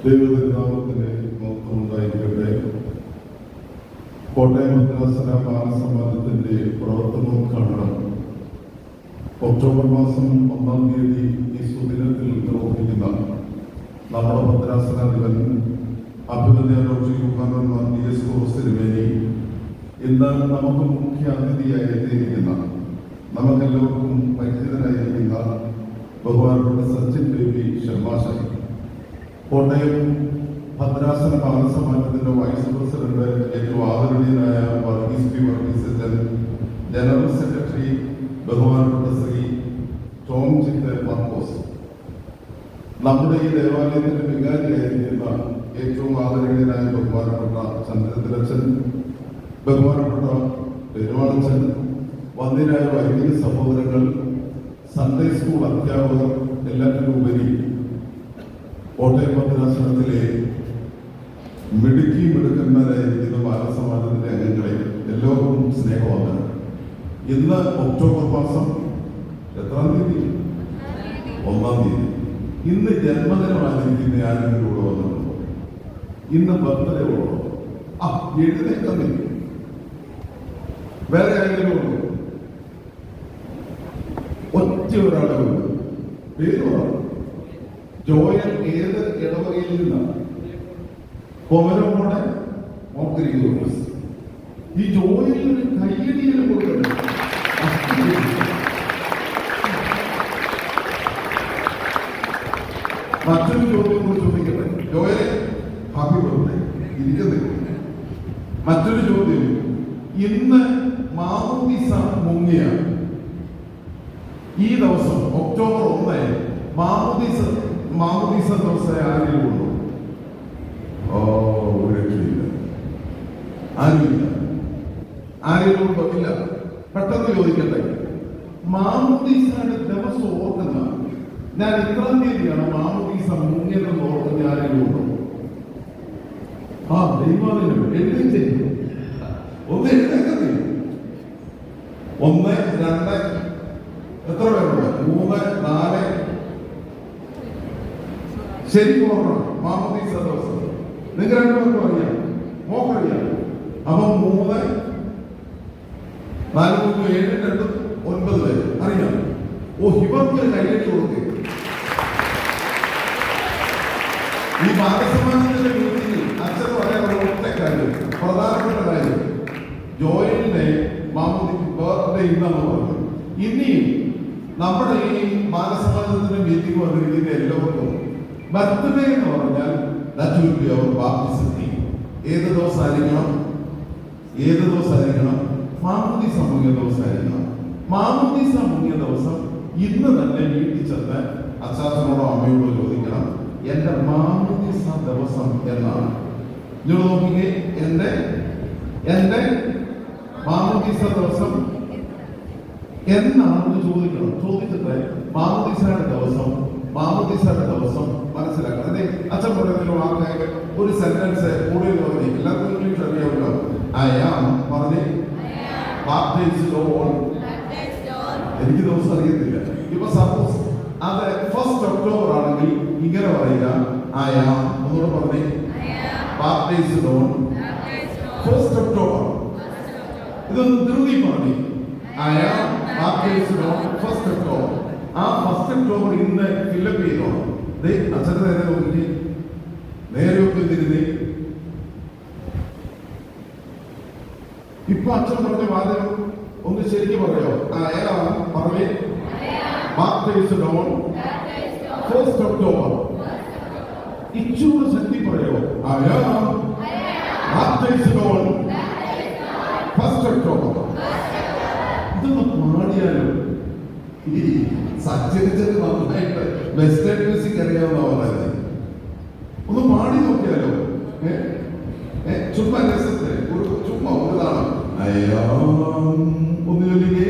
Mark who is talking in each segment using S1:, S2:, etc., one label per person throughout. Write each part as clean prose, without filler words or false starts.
S1: ദൈവതിരുനാമത്തിന് മഹത്വമുണ്ടായിരിക്കട്ടെ. കോട്ടയം ഭദ്രാസന ബാലസമാജത്തിന്റെ പ്രവർത്തനോദ്ഘാടനം ഒക്ടോബർ മാസം 1-ാം തീയതി ഈ സുദിനത്തിൽ നിർവഹിക്കുന്ന നമ്മുടെ ഭദ്രാസനാധിപൻ അഭിമന്യ ഡോക്ടർ യൂഹാനൻ മാർ കോറസ് തിരുമേനി ഇന്ന് നമുക്ക് മുഖ്യ അതിഥിയായി എത്തിയിരിക്കുന്ന നമുക്കെല്ലാവർക്കും പരിചിതനായിരിക്കുന്ന ബഹുമാനപ്പെട്ട സച്ചിൻ ബേബി ശർമാശായി, കോട്ടയം ഭദ്രാസന ബാലസമാജത്തിന്റെ വൈസ് പ്രസിഡന്റ്, ഏറ്റവും ആദരണീയനായ വർഗീസ് പി വർഗീസ് അച്ഛൻ, ജനറൽ സെക്രട്ടറി ബഹുമാനപ്പെട്ട ശ്രീ ടോം ചിത്ത് മാർക്കോസ്, നമ്മുടെ ഈ ദേവാലയത്തിന്റെ വികാരിയായിരിക്കുന്ന ഏറ്റവും ആദരണീയനായ ബഹുമാനപ്പെട്ട ചന്ദ്രത്തിലച്ഛൻ, ബഹുമാനപ്പെട്ട പെരുമാളച്ചൻ, വന്ധ്യരായ വൈദിക സഹോദരങ്ങൾ, സൺഡേ സ്കൂൾ അധ്യാപകർ, എല്ലാറ്റിനുപരി കോട്ടയം ഭദ്രാസനത്തിലെ മിടുക്കന്മാരായിരിക്കുന്ന ബാലസമാജത്തിന്റെ അംഗങ്ങളെ എല്ലാവർക്കും സ്നേഹവന്ദനം. ഇന്ന് ഒക്ടോബർ മാസം എത്രാം തീയതി? 1-ാം തീയതി. ഇന്ന് ജന്മദിനം ആചരിക്കുന്ന ആരെങ്കിലും കൂടെ വന്നിട്ടുണ്ടോ? ഇന്ന് ബർത്ത്ഡേ ഉള്ളോ? എഴുന്നേക്കാൻ വേറെ ആരെങ്കിലും ഉള്ളൂ? ഒറ്റ ഒരാളെ ഉള്ളൂ. പേര് പറ. ജോയൽ ഏത് ഇടവകയിൽ നിന്നാണ്? കൊമരമോടെ മോക്കരിക്കുന്നു. ഈ ജോയലിന് ഒരു കയ്യടിയിൽ കൊടുക്കട്ടെ. മറ്റൊരു ചോദ്യം കൂടി ചോദിക്കട്ടെ. ജോയലെ ഹാപ്പി ബർത്ത്ഡേ. ഇരിക്കുന്നില്ല. മറ്റൊരു ചോദ്യം, ഇന്ന് മാമോദീസ മുങ്ങിയ ഈ ദിവസം ഒക്ടോബർ 1 മാമോദീസ ദിവസം ആരെങ്കിലും ഉള്ളൂ? ആരെങ്കിലും ഉണ്ടോ? ഇല്ല. പെട്ടെന്ന് ചോദിക്കട്ടെ, മാമോദീസയുടെ ദിവസം ഓർക്കുന്ന, ഞാൻ ഇത്രാം തീയതിയാണ് മാമോദീസ മുങ്ങിയതെന്ന് ഓർക്കുന്ന ആരെങ്കിലും ഉണ്ടോ? ദൈവാദിനം എഴുതി ഒന്ന് എഴുതേക്കത്തി. 1, 2, എത്ര പേരുണ്ട്? 3, 4. ശരി, ഓർമ്മ. മാമോദീസ ദിവസം നിങ്ങൾ രണ്ടുപേർക്കും അറിയാം, മോക്കറിയാം. അപ്പൊ 3, 4, 3, 7, 2, 9 പേര് അറിയാം. ഇവർക്ക് കൈകെട്ടി കൊടുക്കുക. ഈ ബാലസമാജത്തിന്റെ മീറ്റിംഗിൽ അച്ഛൻ പറയാനുള്ള ഒറ്റ കാര്യം, പ്രധാനപ്പെട്ട കാര്യം, ജോയലിന്റെ മാമോദിക്ക് ബർത്ത്ഡേ ഇന്നാണ് പറഞ്ഞത്. ഇനിയും നമ്മുടെ ഈ ബാലസമാജത്തിന്റെ മീറ്റിംഗ് വന്നിരിക്കുന്ന എല്ലാവർക്കും ബർത്ത്ഡേ എന്ന് പറഞ്ഞാൽ that will be our baptism day. ഏത് ദിവസമായിരിക്കണം? മാമോദീസ മുങ്ങിയ ദിവസമായിരിക്കണം. മാമോദീസ മുങ്ങിയ ദിവസം ഇന്ന് തന്നെ വീട്ടിൽ ചെന്ന് അച്ചാച്ചനോടോ അമ്മയോടോ ചോദിക്കണം, എന്റെ മാമോദീസ ദിവസം എന്നാണ്. നിങ്ങൾ നോക്കിക്കേ, എന്റെ മാമോദീസ ദിവസം എന്നാണെന്ന് ചോദിക്കണം. ചോദിച്ചിട്ട് മാമോദീസയുടെ ദിവസം മനസ്സിലാക്കണം. അതെ, അച്ഛൻ പറയുന്നതിലോ ആൾക്കാർക്ക് ഒരു സെന്റൻസ് കൂടുതൽ പറഞ്ഞു. എല്ലാവർക്കും ഇംഗ്ലീഷ് അറിയാമല്ലോ. പറഞ്ഞേ, എനിക്ക് ദിവസം അറിയത്തില്ല. ഇപ്പൊ സപ്പോസ് അത് 1st ഒക്ടോബർ ആണെങ്കിൽ ഇങ്ങനെ പറയുക, ഒന്നുകൂടെ പറഞ്ഞേ, ബാപ്റ്റൈസ്ഡ് ഓൺ 1st ഒക്ടോബർ. ഇതൊന്ന് ധൃതി പറഞ്ഞു, ബാപ്റ്റൈസ്ഡ് ഓൺ 1st ഒക്ടോബർ. ആ 1st ഒക്ടോബർ ഇന്ന് ഫില്ലപ്പ് ചെയ്തോ. അച്ഛൻ്റെ നേരെ നോക്കി, നേരെ ഒക്കെ തിരുതി. ഇപ്പൊ അച്ഛൻ പറഞ്ഞ വാചകം ഒന്ന് ശരിക്കും പറയോ? പറഞ്ഞേ, ബാപ്റ്റൈസ്ഡ് ഓൺ 1st ഒക്ടോബർ. ഇച്ചൂടെ ശക്തി പറയോ? Baptised on 1st October. ഇതൊന്ന് പാടിയാലോ? ഈ സച്ചരിച്ചത് നന്നായിട്ട് വെസ്റ്റേൺ മ്യൂസിക് അറിയാവുന്ന പറയുന്നത്. ഒന്ന് പാടി നോക്കിയാലോ? ചുമ്മാ രസത്തെ ചുമ്മാ ഒന്നതാണ്. ഒന്ന് ചൊല്ലിക്കേ,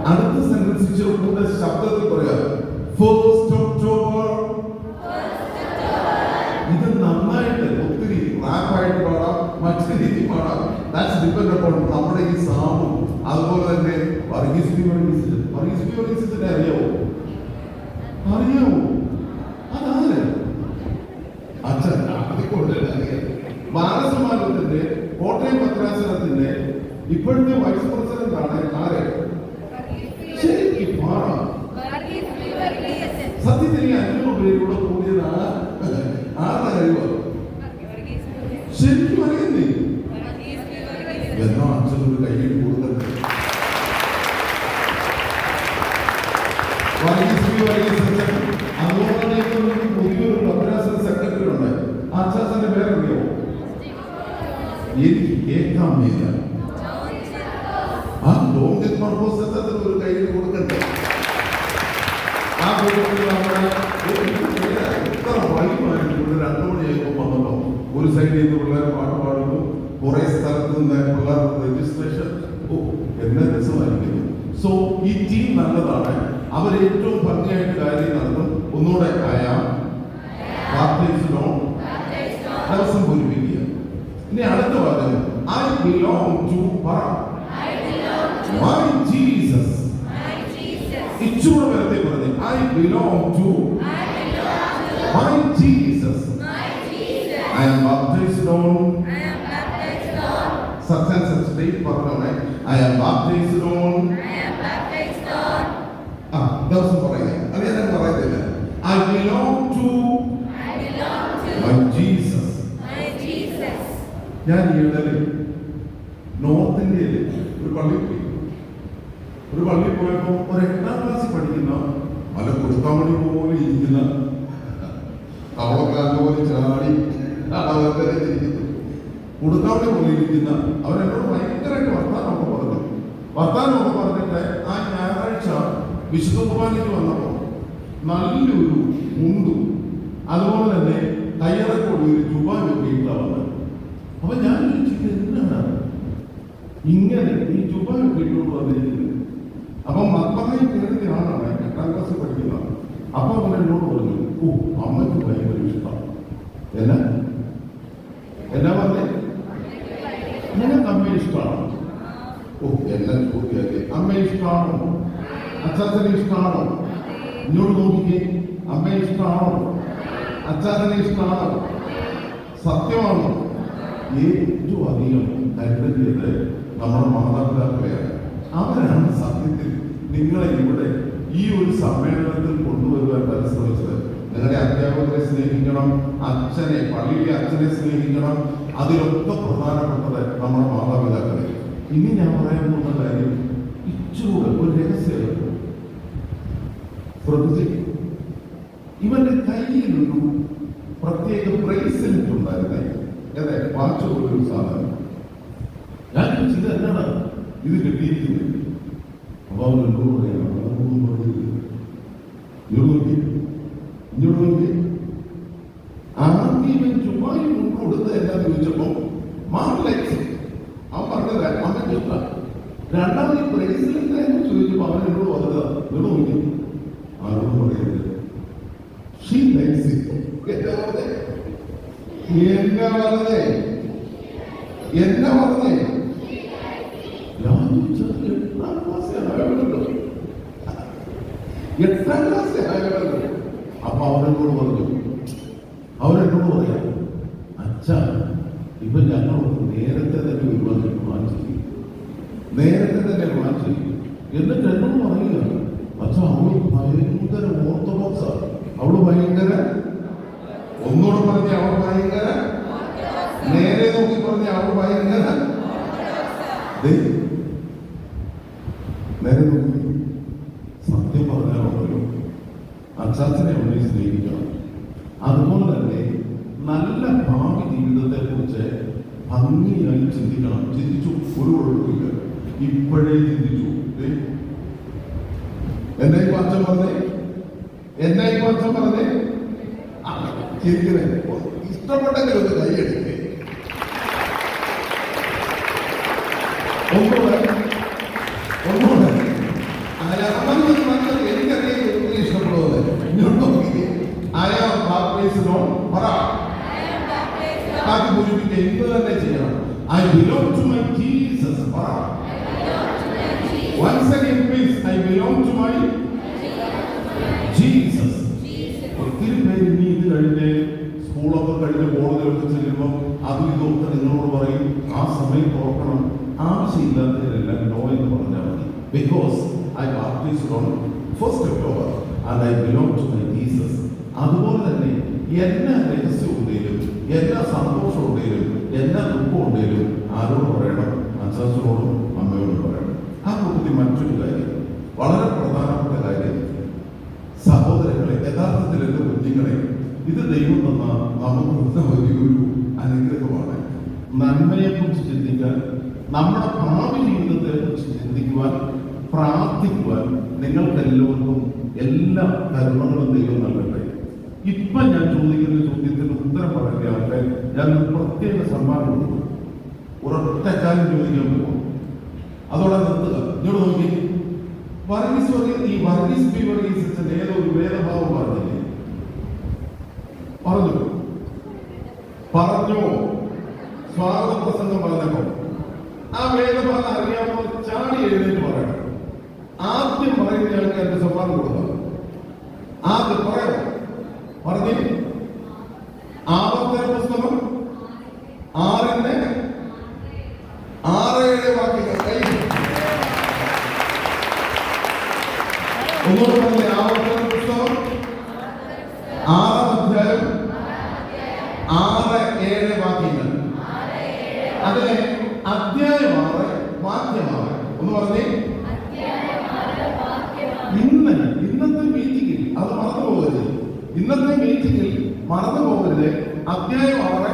S1: അടുത്ത സെന്റൻസ് കൂടെ ശബ്ദത്തിൽ പറയാ, 1st ഒക്ടോബർ. ഇത് നന്നായിട്ട് ഒത്തിരി റാപ്പായിട്ട് പാടാം, മറ്റു രീതി പാടാം. That's depend upon നമ്മുടെ ഈ സാമും അതുപോലെ തന്നെ വർഗീസ് പി വർഗീസ് ജീസസിനെ അറിയാവോ? അതാണ് അച്ഛൻ. ബാലസമാജത്തിന്റെ കോട്ടയം ഭദ്രാസനത്തിന്റെ ഇപ്പോഴത്തെ വൈസ് പ്രസിഡന്റ് ആണ് ആര്? ശരിക്കും പാറ. സത്യത്തിൽ 500 പേരോട് കൂടിയത് ആരുടെ കഴിവ്? ശരിക്കും അറിയുന്നേ. എന്നാ അച്ഛനൊരു കയ്യിൽ കൊടുക്കട്ടെ. അതുകൊണ്ട് പുതിയൊരു ഭദ്രാസന സെക്രട്ടറി ഉണ്ട്. അച്ഛന്റെ പേരറിയോ? എനിക്ക് കേൾക്കാൻ വയ്യ. ആ ഡോമിനിക് മാർക്കോസ് ഒരു കയ്യിൽ കൊടുക്കട്ടെ. ആ കൂട്ടത്തിൽ നമ്മുടെ എത്ര വൈകുമായിരുന്നു. 2 മണിയായപ്പോൾ വന്നല്ലോ. ഒരു സൈഡിൽ നിന്ന് പിള്ളേർ പാട്ട് പാടുന്നു, കുറെ സ്ഥലത്ത് നിന്ന് പിള്ളേർക്ക് രജിസ്ട്രേഷൻ. എന്നെ രസമായിരിക്കുന്നു. സോ ഈ ടീം നല്ലതാണ്. അവർ ഏറ്റവും ഭംഗിയായിട്ട് കാര്യം നടത്തും. ഒന്നുകൂടെ ദിവസം പൂരിപ്പിക്കുക. ഇനി അടുത്ത വാചകം, I belong to my Jesus. ഇച്ചൂടെ വരത്തെ പറഞ്ഞു, I belong to my Jesus. I am baptized on such and such date. പറഞ്ഞോളെ, I am baptized on. ദിവസം പറയുക. അത് ഞാൻ പറയുന്നില്ല. I belong to my Jesus. ഞാൻ ഈയിടെ നോർത്ത് ഇന്ത്യയിൽ ഒരു പള്ളിയിൽ പോയപ്പോൾ ഒരു 8ാം ക്ലാസ്സിൽ പഠിക്കുന്ന മല കൊടുക്കാമണി പോലെ ഇരിക്കുന്ന അവളക്കാരനെ പോലെ ചാടി കൊടുക്കാമണി പോലെ ഇരിക്കുന്ന അവരെന്നോട് ഭയങ്കരമായിട്ട് വർത്താനമൊക്കെ പറഞ്ഞിട്ട് ആ ഞായറാഴ്ച വിശുദ്ധ കുർബാനയ്ക്ക് വന്നപ്പോൾ നല്ലൊരു മുണ്ടും അതുപോലെ തന്നെ കയ്യറക്കൂടി ഒരു ജുബാനൊക്കെ ഇട്ടാണ് വന്നത്. അപ്പൊ ഞാൻ ചോദിച്ചത് എന്താണ് ഇങ്ങനെ ഈ ജുബാനൊക്കെ ഇട്ടുകൊണ്ട് വന്നിരിക്കുന്നത്? അപ്പൊ മക്കളായി കയറിയ ആളാണ്, 8ാം ക്ലാസ്സിൽ പഠിക്കുന്നതാണ്. അപ്പൊ അവൻ എന്നോട് പറഞ്ഞു, അമ്മയ്ക്ക് ഭയങ്കര ഇഷ്ടമാണ്. എന്നാ പറഞ്ഞേ? നിനക്ക് അമ്മയെ ഇഷ്ടമാണോ? എല്ലാം ചോദ്യമല്ലേ. അമ്മയെ ഇഷ്ടമാണോ? അച്ചാച്ചനെ ഇഷ്ടമാണോ? ഇങ്ങോട്ട് നോക്കിക്കേ. അമ്മയെ ഇഷ്ടമാണോ? അച്ചാച്ചനെ ഇഷ്ടമാണോ? സത്യമാണോ? ഏറ്റവും അധികം കരുതേണ്ടത് നമ്മുടെ മാതാപിതാക്കളെയാണ്. അവരാണ് സത്യത്തിൽ നിങ്ങളെ ഇവിടെ ഈ ഒരു സമ്മേളനത്തിൽ കൊണ്ടുവരുവാൻ പരിശ്രമിച്ചത്. നിങ്ങളുടെ അധ്യാപകരെ സ്നേഹിക്കണം, പള്ളിയിലെ അച്ഛനെ സ്നേഹിക്കണം. അതിലൊക്കെ പ്രധാനപ്പെട്ടത് നമ്മുടെ മാതാപിതാക്കളെ. ഇനി ഞാൻ പറയാൻ പോകുന്ന കാര്യം ഇച്ചൂടെ ഒരു രഹസ്യം ശ്രദ്ധിച്ചു. ഇവന്റെ കയ്യിലൊരു പ്രത്യേക ബ്രേസ്ലെറ്റ് ഉണ്ടായിരുന്നേ. അതെ, വാച്ച് പോലൊരു സാധനം. ഞാൻ ഇത് എന്താണ് ഇത് കിട്ടിയിരിക്കുന്നത്? അപ്പൊ അവൻ എന്നോട് പറയണം, ഇങ്ങോട്ട് നോക്കി. ആദ്യം ചുമ്മായി മുൻപ് കൊടുത്ത് എന്താന്ന് ചോദിച്ചപ്പോ മാറിലേക്ക് അവൻ പറഞ്ഞത് അമ്മയ്ക്ക് ഇഷ്ടം. രണ്ടാമത് ബ്രേസ്ലെറ്റ് ചോദിച്ചപ്പോ അവൻ എന്നോട് പറഞ്ഞത് ഇവിടെ നോക്കി. ആരോട് പറയുന്നത്? എന്നാ പറഞ്ഞേ? ഞാൻ ചോദിച്ചത് 8ാം ക്ലാസ്സിൽ ആയവരല്ലോ. അപ്പൊ അവരെന്നോട് പറയാം, അച്ഛാ ഇപ്പൊ ഞങ്ങളൊന്ന് നേരത്തെ തന്നെ ഒരു പ്ലാൻ ചെയ്യും, എന്നിട്ട് എന്നോട് പറയുക, അച്ഛാ അവള് ഭയങ്കര ഓർത്തഡോക്സാണ്, അവള് ഭയങ്കര, ഒന്നുകൂടെ പറഞ്ഞ അവൾ ഭയങ്കര, നേരെ നോക്കി പറഞ്ഞ അവൾ ഭയങ്കര, നേരെ നോക്കി. സത്യം പറഞ്ഞാലുണ്ടല്ലോ, അച്ചാച്ചനെ അവനെ സ്നേഹിക്കണം. അതുപോലെ തന്നെ നല്ല ഭാവി ജീവിതത്തെ കുറിച്ച് ഭംഗിയായി ചിന്തിക്കണം. ചിന്തിച്ചു, ഒരു കുഴപ്പമില്ല, ഇപ്പോഴേ ചിന്തിച്ചു. എന്നായി അച്ഛൻ പറഞ്ഞേ ചിരിക്കണേ. ഇഷ്ടപ്പെട്ടെങ്കിൽ ഒന്ന് കൈയടിക്കേ. ഒന്നുകൂടെ എനിക്കറിയാം ഇഷ്ടപ്പെടുന്നത്. ഇങ്ങോട്ട് നോക്കിക്കേ. എന്ത് തന്നെ ചെയ്യണം. I belong to my Jesus. Once again please, I belong to my baptized on 1st October and I belong to my Jesus. അതുപോലെ തന്നെ എല്ലാ രഹസ്യം ഉണ്ടെങ്കിലും എല്ലാ സന്തോഷം ഉണ്ടെങ്കിലും എല്ലാ ദുഃഖം ഉണ്ടെങ്കിലും ആരോട് പറയണം? അച്ഛനോടും അമ്മയോടും പറയണം. ആ കൂട്ടത്തിൽ മറ്റൊരു കാര്യം, വളരെ പ്രധാനപ്പെട്ട കാര്യം, സഹോദരങ്ങളെ, യഥാർത്ഥത്തിൽ എൻ്റെ കുഞ്ഞുങ്ങളെ, ഇത് ദൈവം തന്ന നമുക്ക് വലിയൊരു അനുഗ്രഹമാണ്. നന്മയെക്കുറിച്ച് ചിന്തിക്കാൻ, നമ്മുടെ ഭാവി ജീവിതത്തെക്കുറിച്ച് ചിന്തിക്കുവാൻ, പ്രാർത്ഥിക്കുവാൻ നിങ്ങൾക്കെല്ലാവർക്കും എല്ലാ കരുണകളും ദൈവം നൽകട്ടെ. ഇപ്പൊ ഞാൻ ചോദിക്കുന്ന ചോദ്യത്തിന് ഉത്തരം പറയാതെ ഞാൻ ഒരു പ്രത്യേക സമ്മാനം കൊടുക്കും. ഒരൊറ്റ കാര്യം ചോദിക്കാൻ പോകും, അതോടെ നിർത്തുക. ഇങ്ങോട്ട് നോക്കി, ഈ വർഗീസ് പി വർഗീസ് ഏതോ ഒരു വേദഭാവം പറഞ്ഞില്ലേ? പറഞ്ഞോ സ്വാഗത പ്രസംഗം പറഞ്ഞപ്പോ ആ വേദഭാഗം അറിയാമോ? ചാടി എഴുന്നേറ്റ് പറയണം. ആദ്യം പറയുന്ന ആൾക്കാരുടെ സമ്മാനം കൊടുക്കണം. ആദ്യം പറയണം. പറഞ്ഞേ, ആവർത്തന പുസ്തകം 6:7 വാക്യങ്ങൾ കൈ ഒന്നുകൂടെ പറഞ്ഞേ. ആവർത്തന പുസ്തകം 6-ാം അധ്യായം 6-7 വാക്യങ്ങൾ. അതിലെ അധ്യായം 6 വാക്യം 6. ഒന്ന് പറഞ്ഞേ. ഇന്നത്തെ മീറ്റിംഗിൽ അത് മറന്നു പോകരുത്. ഇന്നത്തെ മീറ്റിംഗിൽ മറന്നു പോകരുത്. അധ്യായം 6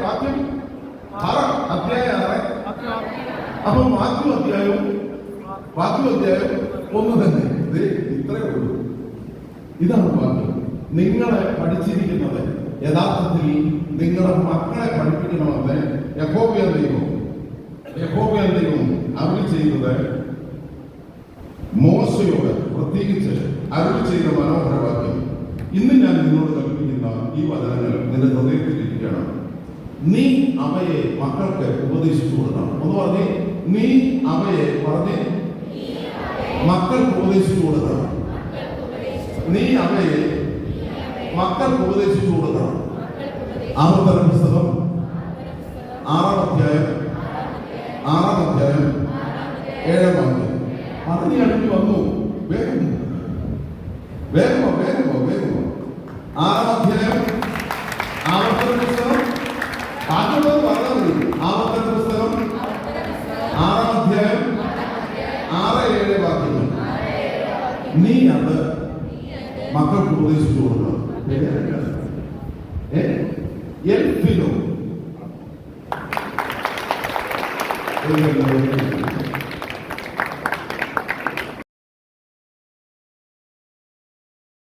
S1: വാക്യം 6. അധ്യായം 6. അപ്പം വാക്യാധ്യായം ഒന്ന് തന്നെ. ഇത്രയേ ഉള്ളൂ. ഇതാണ് വാക്യം. നിങ്ങളെ പഠിച്ചിരിക്കുന്നത് യഥാർത്ഥത്തിൽ നിങ്ങളുടെ മക്കളെ പഠിപ്പിക്കണമെന്ന് യഹോവ ദൈവം അരുളി ചെയ്യുന്നത് മോശയോട് പ്രത്യേകിച്ച് അരുളി ചെയ്ത മനോഹരവാക്യം. ഇന്ന് ഞാൻ നിന്നോട് കൽപ്പിക്കുന്ന ഈ വചനങ്ങൾ നിന്റെ ഹൃദയത്തിലിരിക്കണം. നീ അവയെ മക്കൾക്ക് ഉപദേശിച്ചു കൊടുക്കണം. ഒന്ന് പറഞ്ഞേ, നീ അവയെ മക്കൾക്ക് ഉപദേശിച്ചു കൊടുക്കണം. നീ അവയെ മക്കൾക്ക് ഉപദേശിച്ചു കൊടുക്കണം. ആവർത്തന പുസ്തകം 6-ാം അധ്യായം 7 വാക്യം. പറഞ്ഞു അടുത്ത് വന്നു. വേഗം 6-ാം അധ്യായം ആവർത്തന പുസ്തകം പറഞ്ഞാൽ മതി. ആവർത്തന പുസ്തകം 6-ാം അധ്യായം 6-7 വാക്യങ്ങൾ. നീ അത് മക്കൾക്ക് ഉപദേശിച്ചു കൊടുക്കണം. എൽഫിനോ